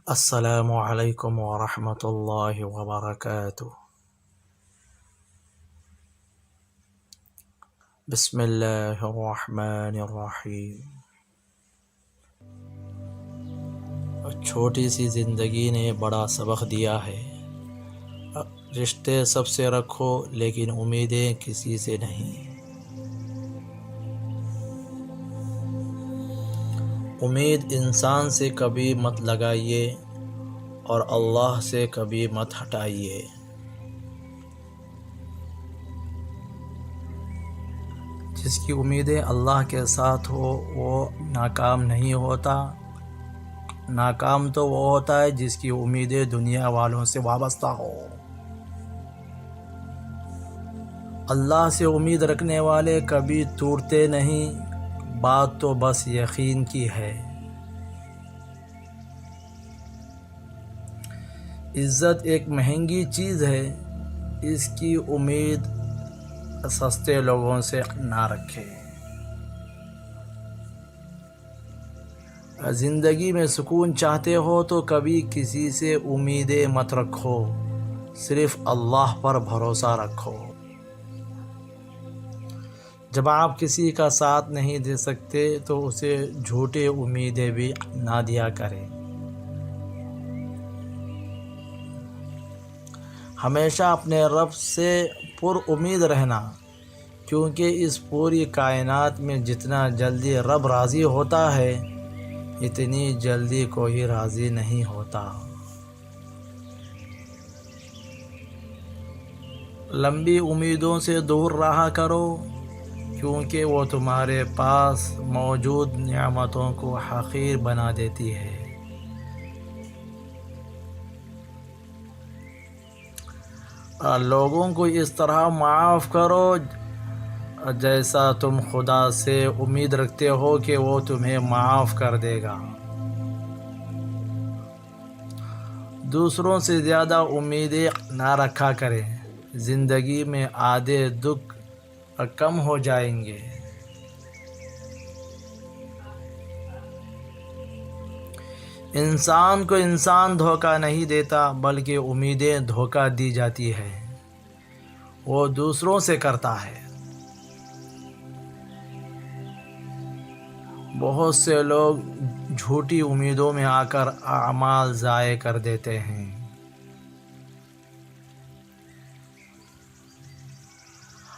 السلام علیکم ورحمۃ اللہ وبرکاتہ۔ بسم اللہ الرحمن الرحیم۔ چھوٹی سی زندگی نے بڑا سبق دیا ہے۔ رشتے سب سے رکھو لیکن امیدیں کسی سے نہیں۔ امید انسان سے کبھی مت لگائیے اور اللہ سے کبھی مت ہٹائیے۔ جس کی امیدیں اللہ کے ساتھ ہو وہ ناکام نہیں ہوتا۔ ناکام تو وہ ہوتا ہے جس کی امیدیں دنیا والوں سے وابستہ ہو۔ اللہ سے امید رکھنے والے کبھی ٹوٹتے نہیں، بات تو بس یقین کی ہے۔ عزت ایک مہنگی چیز ہے، اس کی امید سستے لوگوں سے نہ رکھے۔ زندگی میں سکون چاہتے ہو تو کبھی کسی سے امیدیں مت رکھو، صرف اللہ پر بھروسہ رکھو۔ جب آپ کسی کا ساتھ نہیں دے سکتے تو اسے جھوٹے امیدیں بھی نہ دیا کریں۔ ہمیشہ اپنے رب سے پر امید رہنا، کیونکہ اس پوری کائنات میں جتنا جلدی رب راضی ہوتا ہے اتنی جلدی کوئی راضی نہیں ہوتا۔ لمبی امیدوں سے دور رہا کرو، کیونکہ وہ تمہارے پاس موجود نعمتوں کو حقیر بنا دیتی ہے۔ لوگوں کو اس طرح معاف کرو جیسا تم خدا سے امید رکھتے ہو کہ وہ تمہیں معاف کر دے گا۔ دوسروں سے زیادہ امیدیں نہ رکھا کریں، زندگی میں آدھے دکھ کم ہو جائیں گے۔ انسان کو انسان دھوکہ نہیں دیتا بلکہ امیدیں دھوکہ دی جاتی ہے، وہ دوسروں سے کرتا ہے۔ بہت سے لوگ جھوٹی امیدوں میں آ کر اعمال ضائع کر دیتے ہیں۔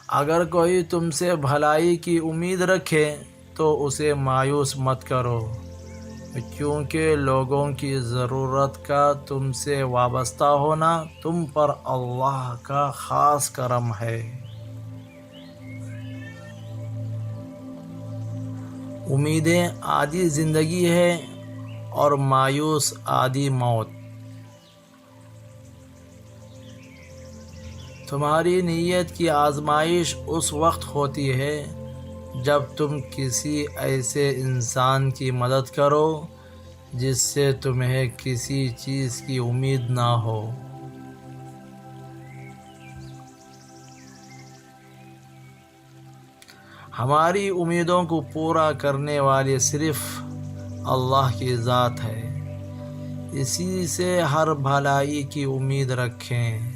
اگر کوئی تم سے بھلائی کی امید رکھے تو اسے مایوس مت کرو، کیونکہ لوگوں کی ضرورت کا تم سے وابستہ ہونا تم پر اللہ کا خاص کرم ہے۔ امیدیں آدھی زندگی ہے اور مایوس آدھی موت۔ تمہاری نیت کی آزمائش اس وقت ہوتی ہے جب تم کسی ایسے انسان کی مدد کرو جس سے تمہیں کسی چیز کی امید نہ ہو۔ ہماری امیدوں کو پورا کرنے والی صرف اللہ کی ذات ہے، اسی سے ہر بھلائی کی امید رکھیں۔